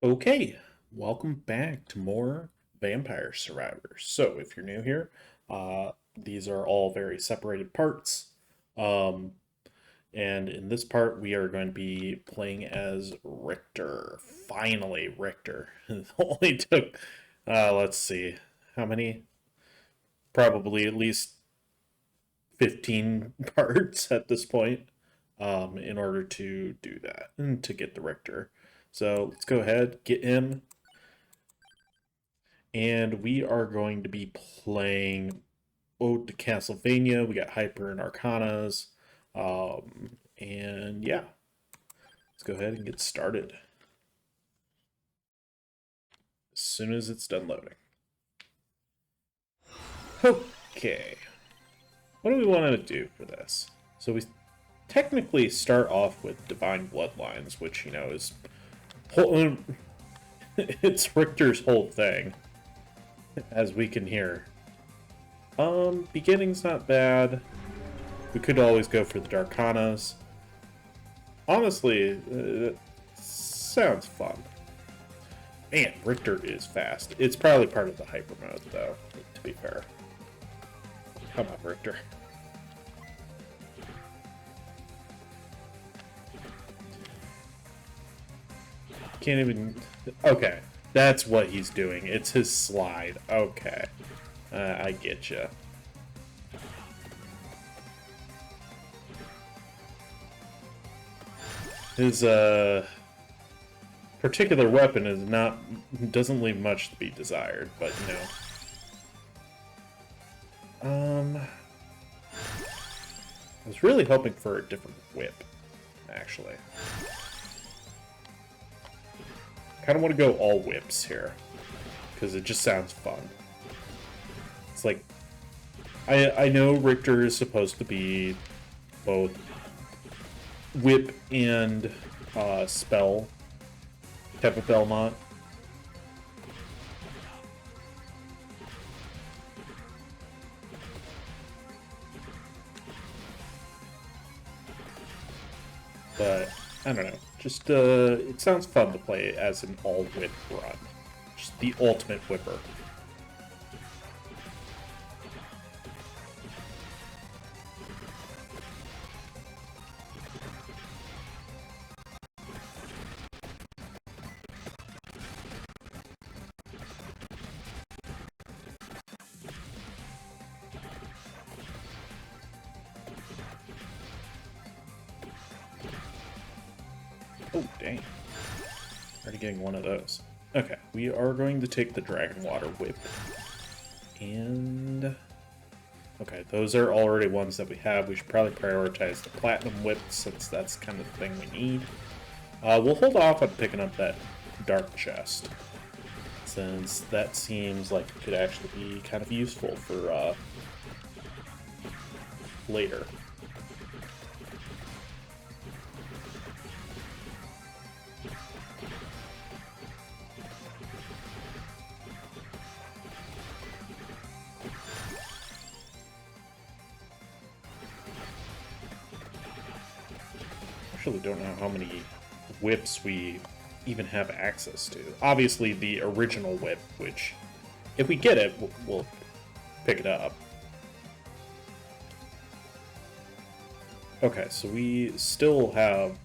Okay, welcome back to more Vampire Survivors. So, if you're new here, these are all very separated parts. Um, and in this part, we are going to be playing as Richter. Finally, Richter. It only took, let's see, how many? Probably at least 15 parts at this point, in order to do that and to get the Richter. So, let's go ahead, get him. And we are going to be playing Ode to Castlevania. We got Hyper and Arcanas. And yeah, let's go ahead and get started as soon as it's done loading. Okay, what do we want to do for this? So we technically start off with Divine Bloodlines, which, you know, is it's Richter's whole thing, as we can hear. Beginning's not bad. We could always go for the Darkanas. Honestly, it sounds fun. Man, Richter is fast. It's probably part of the hyper mode, though, to be fair. Come on, Richter. Can't even... Okay, that's what he's doing. It's his slide. Okay. I get you. His particular weapon doesn't leave much to be desired, but you know. I was really hoping for a different whip, actually. Kind of want to go all whips here, because it just sounds fun. It's like, I know Richter is supposed to be both whip and spell type of Belmont. But I don't know. Just it sounds fun to play as an all whip run. Just the ultimate whipper. Oh, dang. Already getting one of those. Okay, we are going to take the Dragon Water Whip. And... okay, those are already ones that we have. We should probably prioritize the Platinum Whip, since that's kind of the thing we need. We'll hold off on picking up that Dark Chest, since that seems like it could actually be kind of useful for later. Actually don't know how many whips we even have access to. Obviously the original whip, which if we get it, we'll pick it up. Okay, so we still have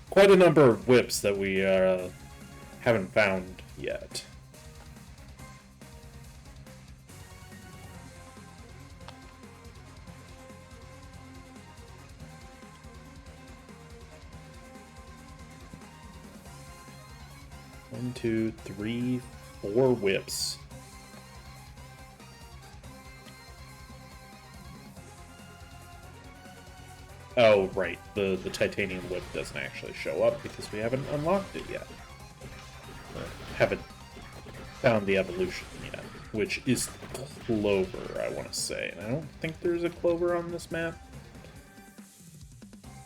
quite a number of whips that we haven't found yet. One, two, three, 4 whips. Oh, right. The titanium whip doesn't actually show up because we haven't unlocked it yet. Or haven't found the evolution yet, which is Clover, I want to say. And I don't think there's a Clover on this map.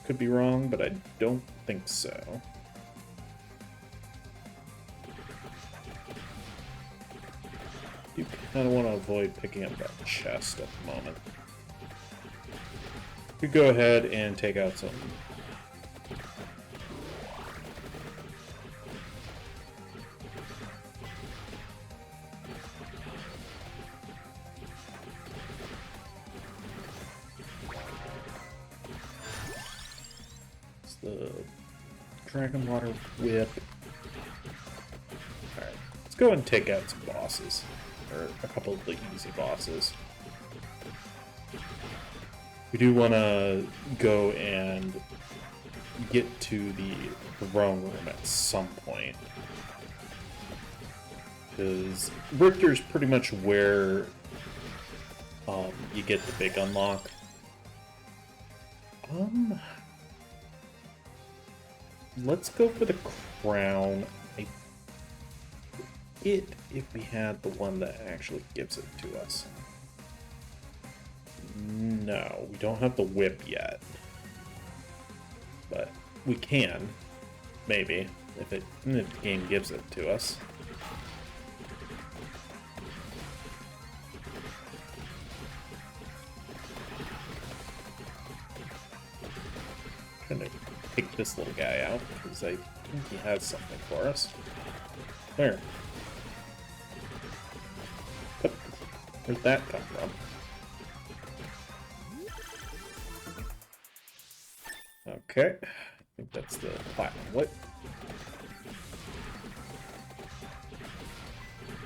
Could be wrong, but I don't think so. You kind of want to avoid picking up that chest at the moment. You could go ahead and take out some the Dragon Water Whip. Alright, let's go and take out some bosses. Or a couple of the easy bosses. We do want to go and get to the throne room at some point. Because Richter's pretty much where you get the big unlock. Let's go for the crown. If we had the one that actually gives it to us. No, we don't have the whip yet. But we can, maybe, if the game gives it to us. I'm gonna pick this little guy out because I think he has something for us. There. Where'd that come from? Okay, I think that's the platinum whip.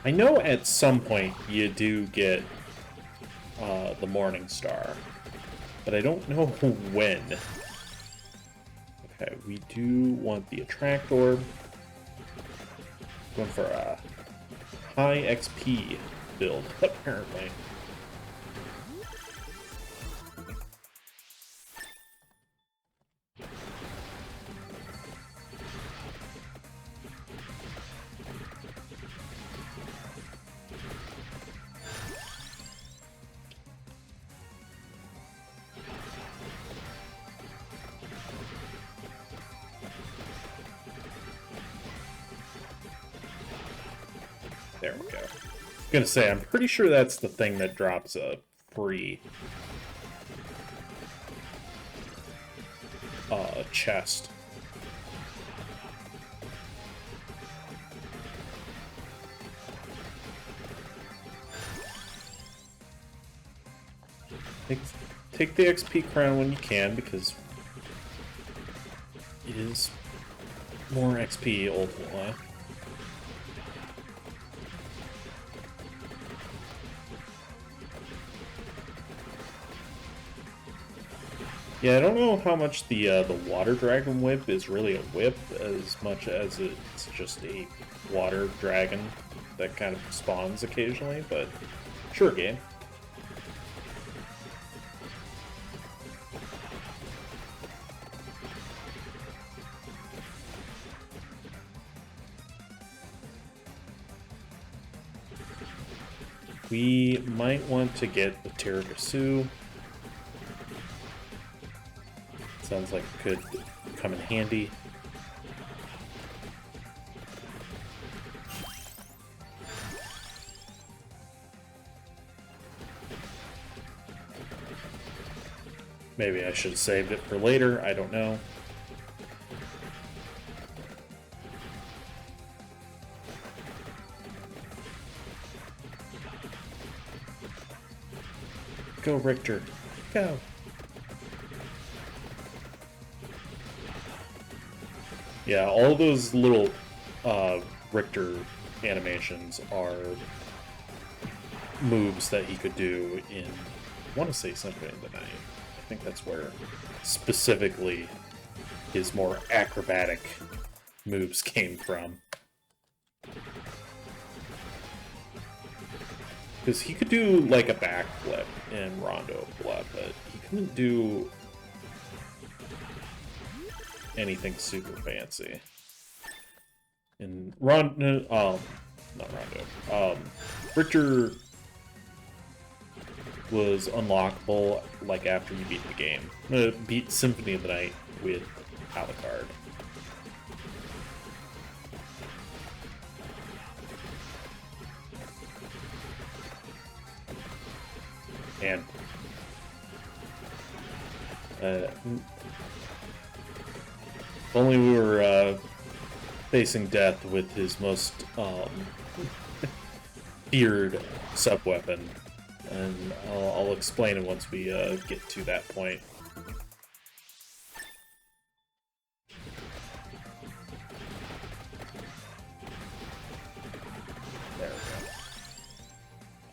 I know at some point you do get the Morning Star, but I don't know when. Okay, we do want the Attract Orb. Going for a high XP build, apparently. There we go. I'm gonna say, I'm pretty sure that's the thing that drops a free chest. Take the XP crown when you can, because it is more XP ultimately. Yeah, I don't know how much the water dragon whip is really a whip as much as it's just a water dragon that kind of spawns occasionally, but sure game. We might want to get the Tiramisu. Sounds like it could come in handy. Maybe I should have saved it for later, I don't know. Go, Richter. Go. Yeah, all those little Richter animations are moves that he could do in, I want to say Symphony of the Night. I think that's where specifically his more acrobatic moves came from. Because he could do like a backflip in Rondo of Blood, but he couldn't do anything super fancy. In Rondo, not Rondo, Richter was unlockable like after you beat the game. Beat Symphony of the Night with Alucard. And if only we were facing death with his most feared sub-weapon, and I'll explain it once we get to that point.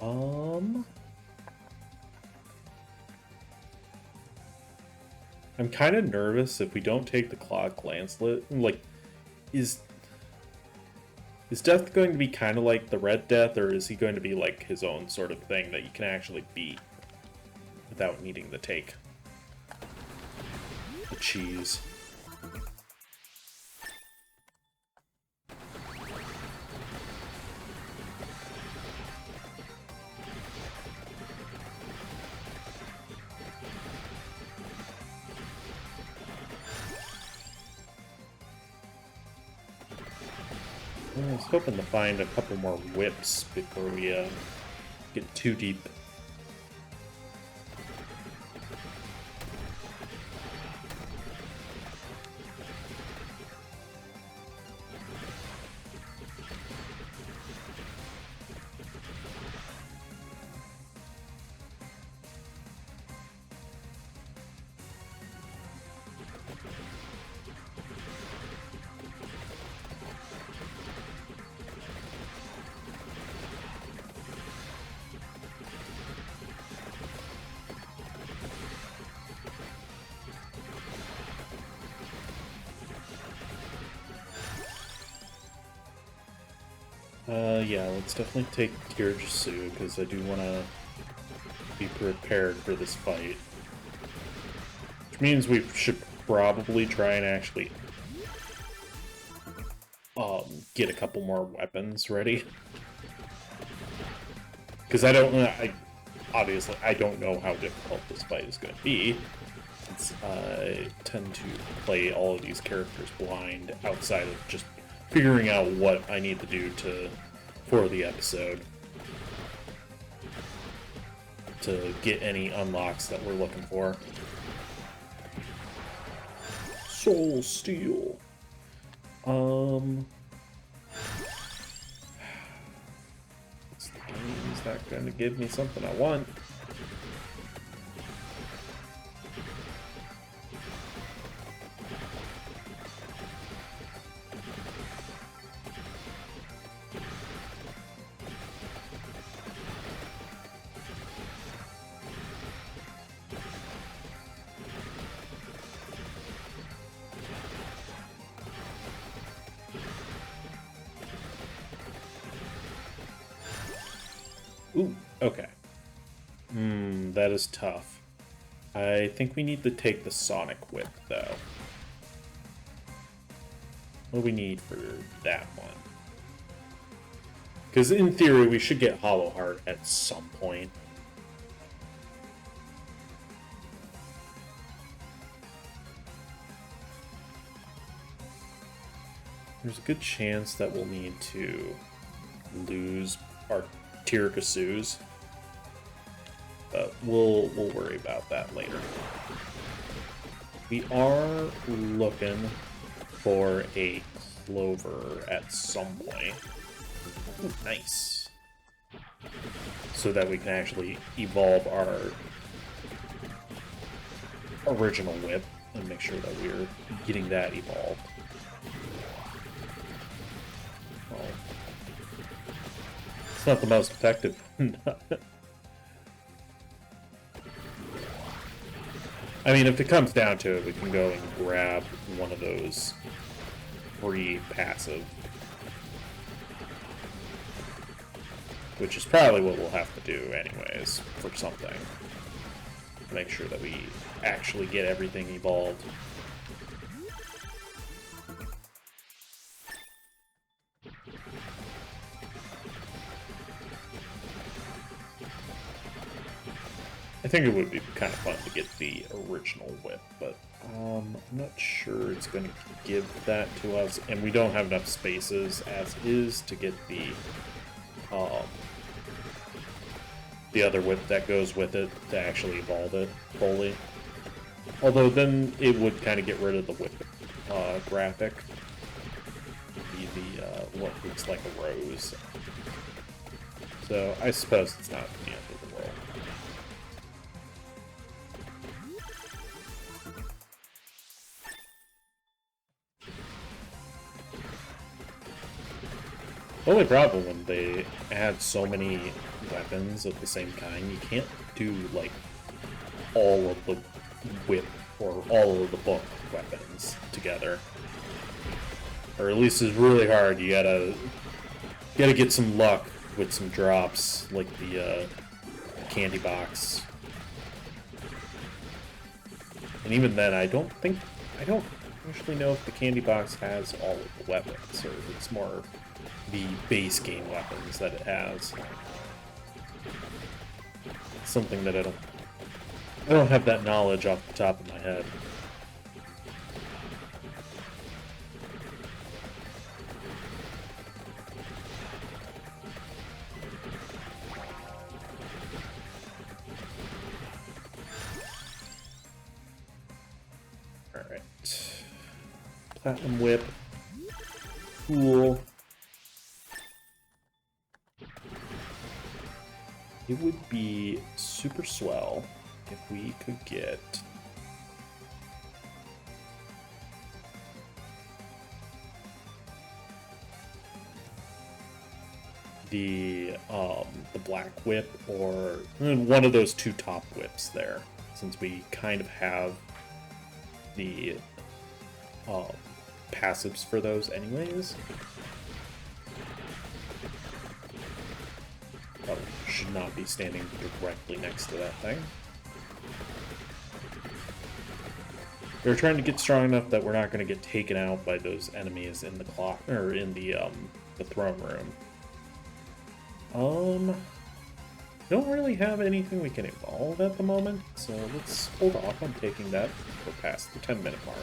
I'm kind of nervous if we don't take the Clawed Glanclet. Like, is Death going to be kind of like the Red Death, or is he going to be like his own sort of thing that you can actually beat without needing to take the cheese? I was hoping to find a couple more whips before we get too deep. Yeah, let's definitely take Kirjisu, because I do want to be prepared for this fight. Which means we should probably try and actually get a couple more weapons ready. Because obviously I don't know how difficult this fight is going to be, since I tend to play all of these characters blind outside of just figuring out what I need to do for the episode to get any unlocks that we're looking for. Soul Steel. Is that going to give me something I want? Ooh, okay. That is tough. I think we need to take the Sonic Whip, though. What do we need for that one? Because in theory, we should get Hollow Heart at some point. There's a good chance that we'll need to lose our Tirakasus, but we'll worry about that later. We are looking for a Clover at some point. Ooh, nice. So that we can actually evolve our original whip and make sure that we're getting that evolved. Well, it's not the most effective. I mean, if it comes down to it, we can go and grab one of those free passive. Which is probably what we'll have to do anyways, for something. Make sure that we actually get everything evolved. I think it would be kind of fun to get the original whip, but I'm not sure it's going to give that to us, and we don't have enough spaces as is to get the other whip that goes with it to actually evolve it fully. Although then it would kind of get rid of the whip graphic. Be the what looks like a rose. So I suppose it's not the end of the world. The only problem when they add so many weapons of the same kind, you can't do, like, all of the whip or all of the book weapons together. Or at least it's really hard. You gotta get some luck with some drops, like the candy box. And even then, I don't actually know if the candy box has all of the weapons, or if it's more the base game weapons that it has. Something that I don't have that knowledge off the top of my head. Alright. Platinum Whip. Cool. It would be super swell if we could get the black whip, or one of those two top whips there, since we kind of have the passives for those anyways. Probably should not be standing directly next to that thing. We're trying to get strong enough that we're not going to get taken out by those enemies in the clock, or in the throne room. Don't really have anything we can evolve at the moment, so let's hold off on taking that. We're past the 10-minute mark.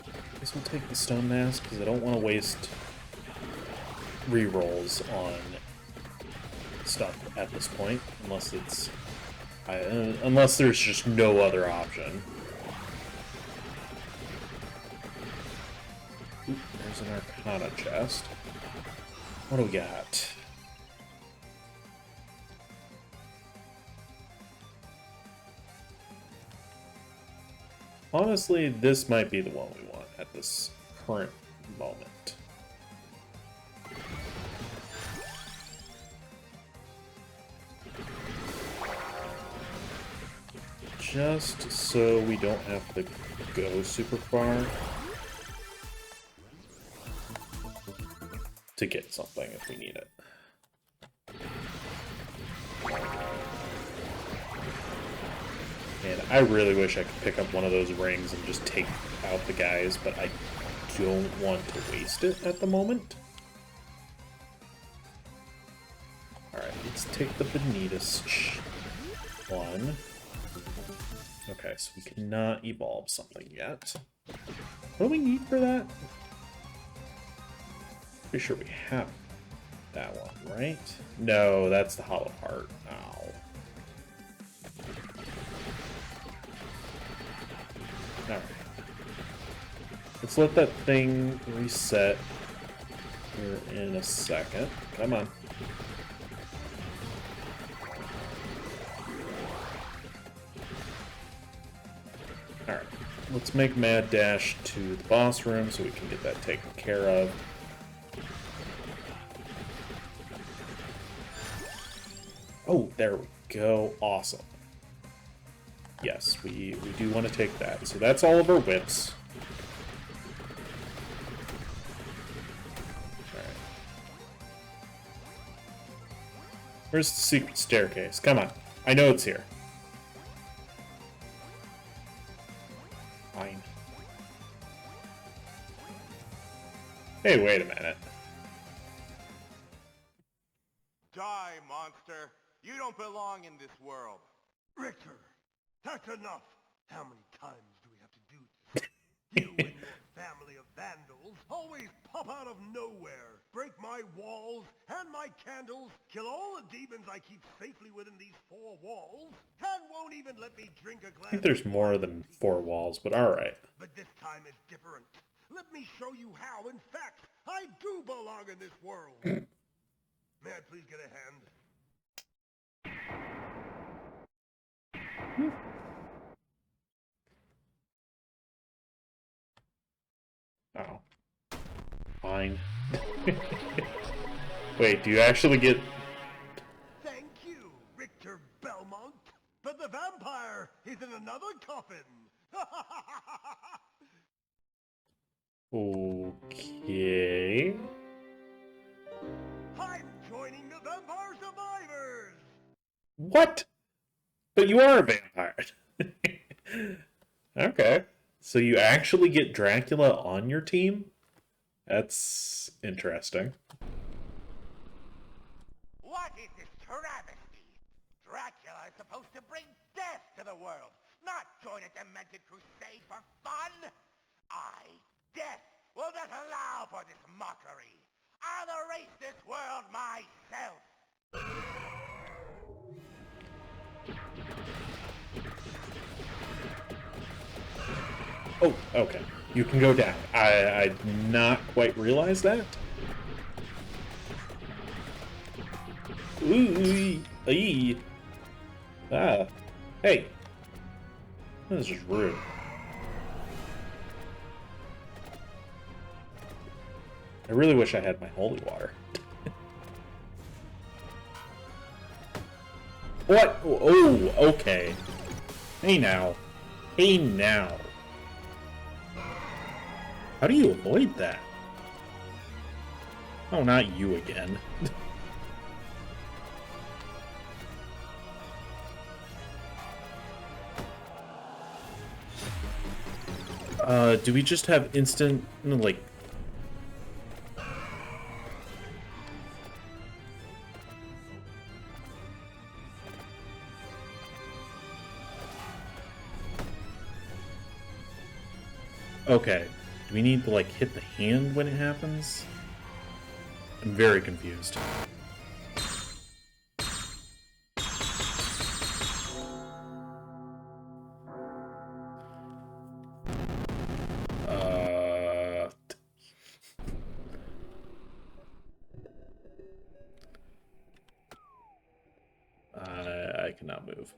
I guess we'll take the Stone Mask, because I don't want to waste rerolls on stuff at this point, unless it's... unless there's just no other option. Oop, there's an Arcana chest. What do we got? Honestly, this might be the one we want at this current moment. Just so we don't have to go super far to get something if we need it. And I really wish I could pick up one of those rings and just take out the guys, but I don't want to waste it at the moment. Alright, let's take the Vanitas one. Okay, so we cannot evolve something yet. What do we need for that? Pretty sure we have that one, right? No, that's the Hollow Heart. Ow. Alright. Let's let that thing reset here in a second. Come on. Alright. Let's make Mad Dash to the boss room so we can get that taken care of. Oh, there we go. Awesome. Yes, we do want to take that. So that's all of our whips. Alright. Where's the secret staircase? Come on. I know it's here. Fine. Hey, wait a minute. Die die, monster. You don't belong in this world. Richter, that's enough. How many times do we have to do this? You and your family of vandals always pop out of nowhere, break my walls and my candles, kill all the demons I keep safely within these four walls, and won't even let me drink a glass. I think there's more than four walls, but alright. But this time it's different. Let me show you how, in fact, I do belong in this world. May I please get a hand? Oh. Fine. Wait, do you actually get... Thank you, Richter Belmont. But the vampire is in another coffin. Okay... I'm joining the Vampire Survivors! What? But you are a vampire. Okay. So you actually get Dracula on your team? That's interesting. What is this travesty? Dracula is supposed to bring death to the world, not join a demented crusade for fun. I, Death, will not allow for this mockery. I'll erase this world myself. Oh, okay. You can go down. I did not quite realize that. Ooh, ee. Ah. Hey. This is just rude. I really wish I had my holy water. What? Oh, okay. Hey now. Hey now. How do you avoid that? Oh, not you again. Do we just have instant, like... Okay. Do we need to, like, hit the hand when it happens? I'm very confused. I cannot move.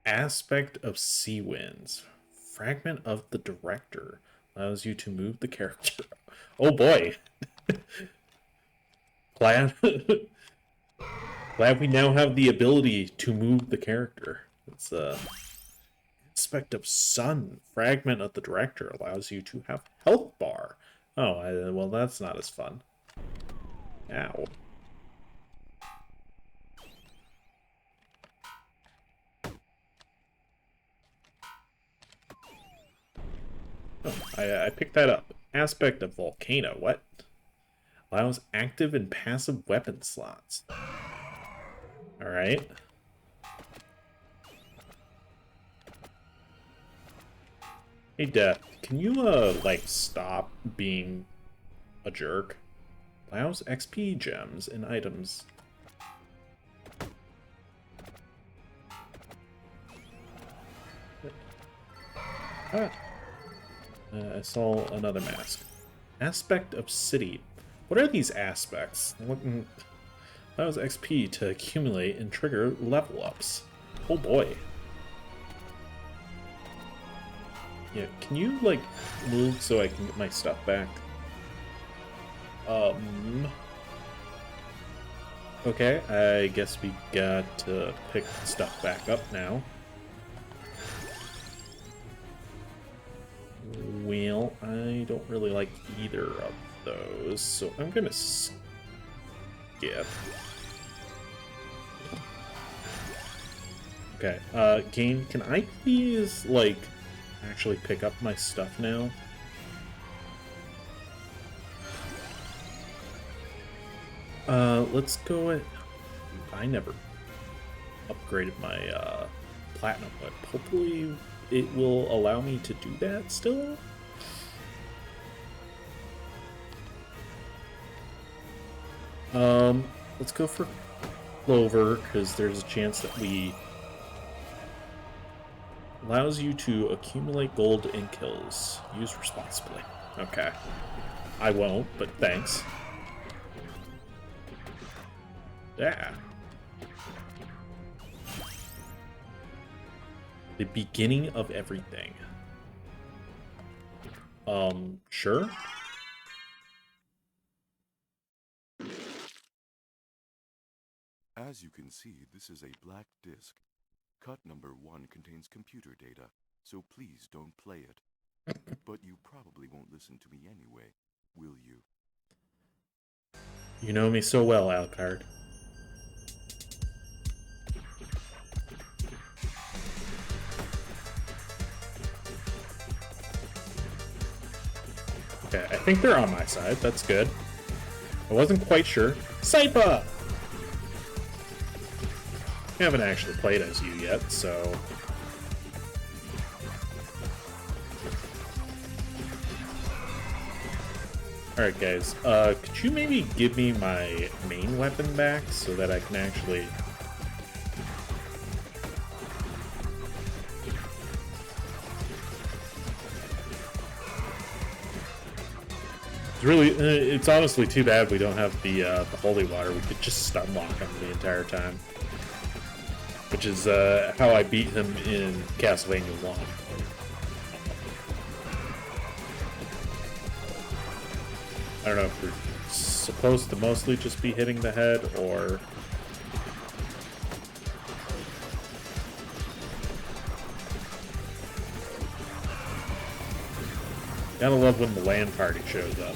Aspect of Sea Winds. Fragment of the Director. Allows you to move the character. Oh boy! Glad we now have the ability to move the character. It's Aspect of Sun. Fragment of the Director. Allows you to have health bar. Oh, well that's not as fun. Ow. Oh, I picked that up. Aspect of Volcano. What? Allows active and passive weapon slots. Alright. Hey, Death. Can you, like, stop being a jerk? Allows XP gems and items. Ah. I saw another mask. Aspect of City. What are these aspects? Allows XP to accumulate and trigger level ups. Oh boy. Yeah, can you, like, move so I can get my stuff back? Okay, I guess we got to pick stuff back up now. Well, I don't really like either of those, so I'm gonna skip. Okay, game, can I please, like, actually pick up my stuff now? Let's go at... I never upgraded my platinum, but hopefully it will allow me to do that still. Let's go for Clover, because there's a chance that we... Allows you to accumulate gold and kills. Use responsibly. Okay. I won't, but thanks. Yeah. The beginning of everything. Sure. As you can see, this is a black disk. Cut number 1 contains computer data, so please don't play it. But you probably won't listen to me anyway, will you? You know me so well, Alcard. Okay, I think they're on my side. That's good. I wasn't quite sure. Saipa! I haven't actually played as you yet, so... Alright guys, could you maybe give me my main weapon back so that I can actually... It's honestly too bad we don't have the holy water. We could just stun lock him the entire time. Which is how I beat him in Castlevania 1. I don't know if we're supposed to mostly just be hitting the head, or... Gotta love when the LAN party shows up.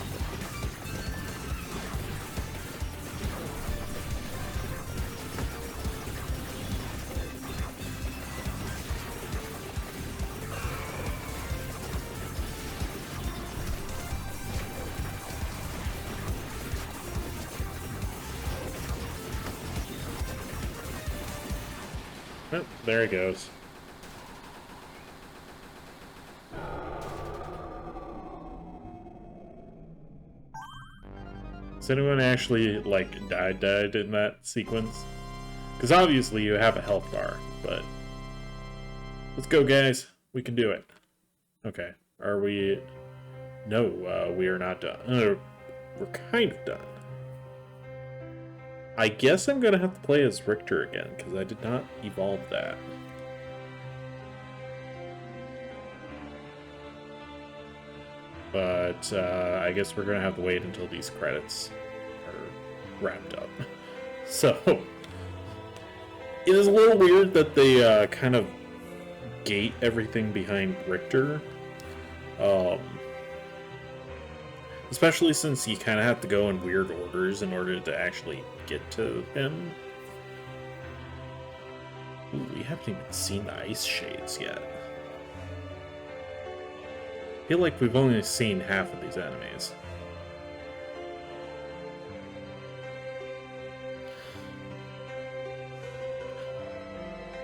Oh, there he goes. Has anyone actually, like, died in that sequence? Because obviously you have a health bar, but... Let's go, guys. We can do it. Okay. Are we... No, we are not done. We're kind of done. I guess I'm gonna have to play as Richter again, because I did not evolve that. But I guess we're gonna have to wait until these credits are wrapped up. So, it is a little weird that they kind of gate everything behind Richter. Especially since you kind of have to go in weird orders in order to actually get to him. Ooh, we haven't even seen the ice shades yet. I feel like we've only seen half of these enemies.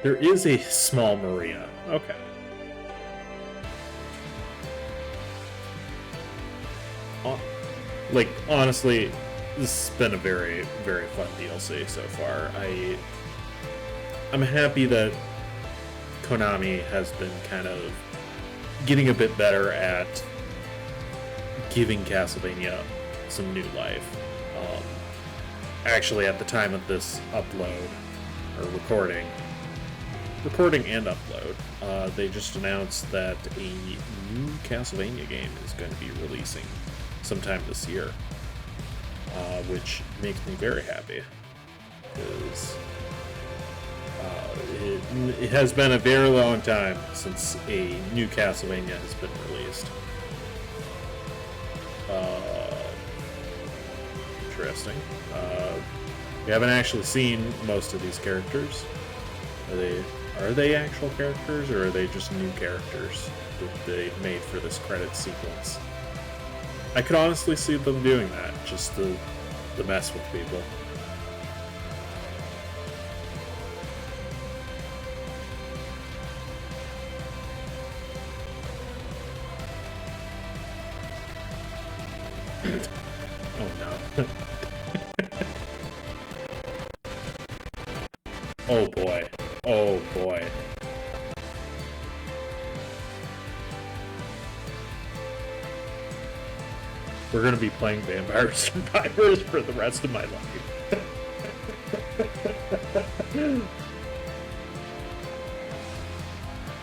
There is a small Maria. Okay. Like, honestly, this has been a very, very fun DLC so far. I'm happy that Konami has been kind of getting a bit better at giving Castlevania some new life. Actually, at the time of this upload, or recording and upload, they just announced that a new Castlevania game is going to be releasing sometime this year, which makes me very happy, because it has been a very long time since a new Castlevania has been released. Interesting. We haven't actually seen most of these characters. Are they actual characters, or are they just new characters that they made for this credit sequence? I could honestly see them doing that, just to to mess with people. Oh no. Oh boy. Oh boy. We're gonna be playing Vampire Survivors for the rest of my life.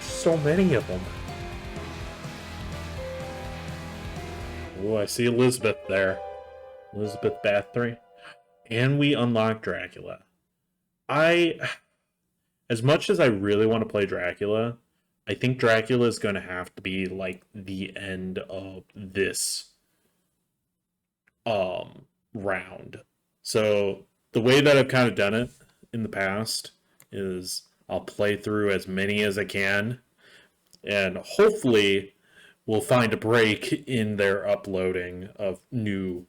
So many of them. Oh, I see Elizabeth there. Elizabeth Bathory. And we unlock Dracula. As much as I really want to play Dracula, I think Dracula is going to have to be like the end of this round. So the way that I've kind of done it in the past is I'll play through as many as I can, and hopefully we'll find a break in their uploading of new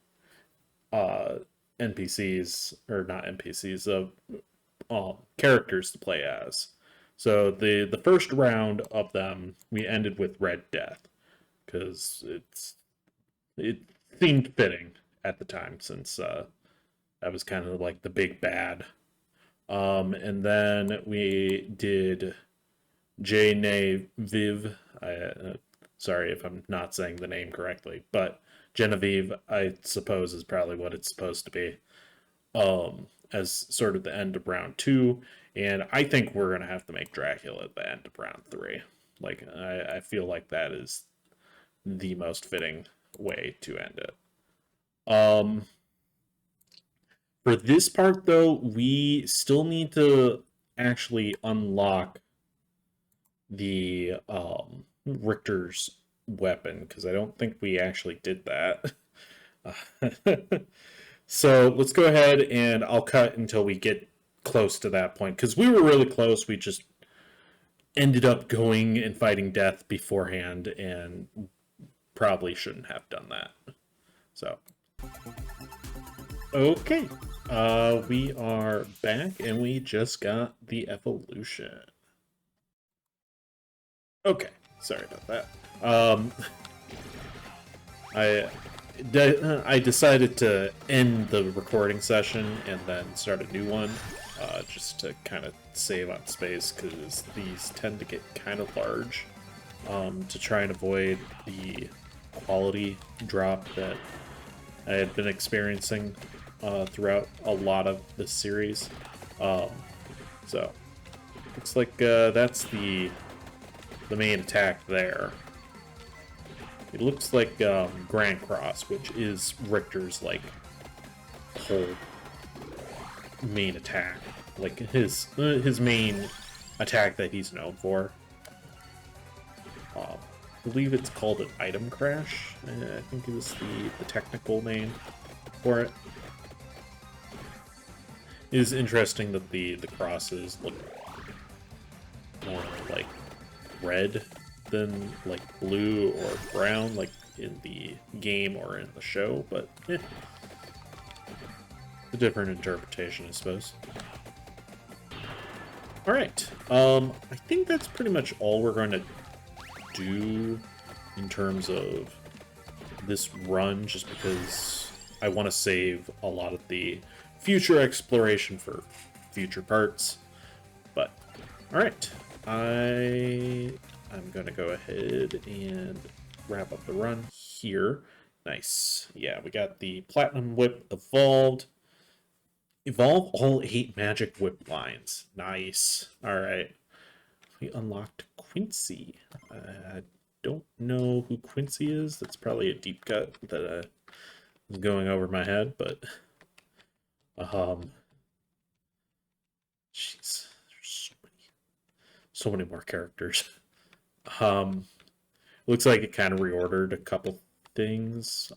NPCs, or not NPCs, of characters to play as. So the first round of them we ended with Red Death because it seemed fitting at the time, since that was kind of like the big bad. And then we did Genevieve. Sorry if I'm not saying the name correctly, but Genevieve, I suppose, is probably what it's supposed to be, as sort of the end of round 2. And I think we're gonna have to make Dracula at the end of round 3. Like, I feel like that is the most fitting way to end it. For this part, though, we still need to actually unlock the Richter's weapon, because I don't think we actually did that. So let's go ahead and I'll cut until we get close to that point, because we were really close. We just ended up going and fighting death beforehand, and probably shouldn't have done that. So, okay, we are back, and we just got the evolution. Okay, sorry about that. I decided to end the recording session and then start a new one, just to kind of save on space, because these tend to get kind of large, to try and avoid the quality drop that I had been experiencing throughout a lot of this series. So, looks like that's the main attack there. It looks like Grand Cross, which is Richter's like whole main attack, like his main attack that he's known for. I believe it's called an item crash. I think it was the technical name for it. It is interesting that the crosses look more like red than like blue or brown, like in the game or in the show, but a different interpretation, I suppose. Alright, I think that's pretty much all we're going to do in terms of this run, just because I want to save a lot of the future exploration for future parts. But, alright, I'm going to go ahead and wrap up the run here. Nice. Yeah, we got the Platinum Whip evolved. Evolve all 8 magic whip lines. Nice. Alright. We unlocked Quincy. I don't know who Quincy is. That's probably a deep cut that is going over my head, but jeez, there's so many more characters. Looks like it kind of reordered a couple things.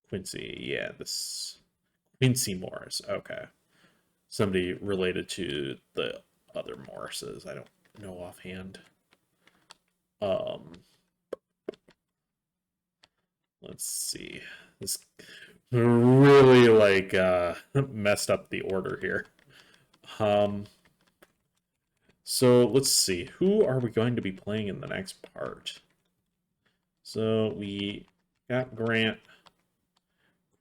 Quincy, yeah, this Quincy Morris. Okay, somebody related to the other Morrises. I don't know offhand. Let's see. This really like messed up the order here. So let's see. Who are we going to be playing in the next part? So we got Grant.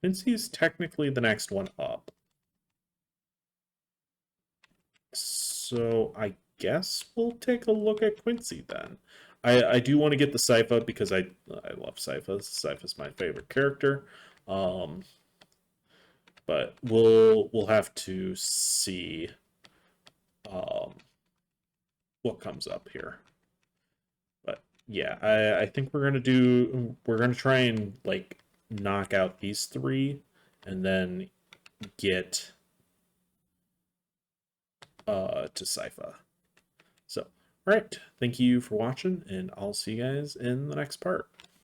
Quincy's technically the next one up. So I guess we'll take a look at Quincy then. I do want to get the Sypha because I love Sypha. Sypha's my favorite character. But we'll have to see what comes up here. But yeah, I think we're gonna try and like knock out these three and then get to Sypha. So, all right, thank you for watching, and I'll see you guys in the next part.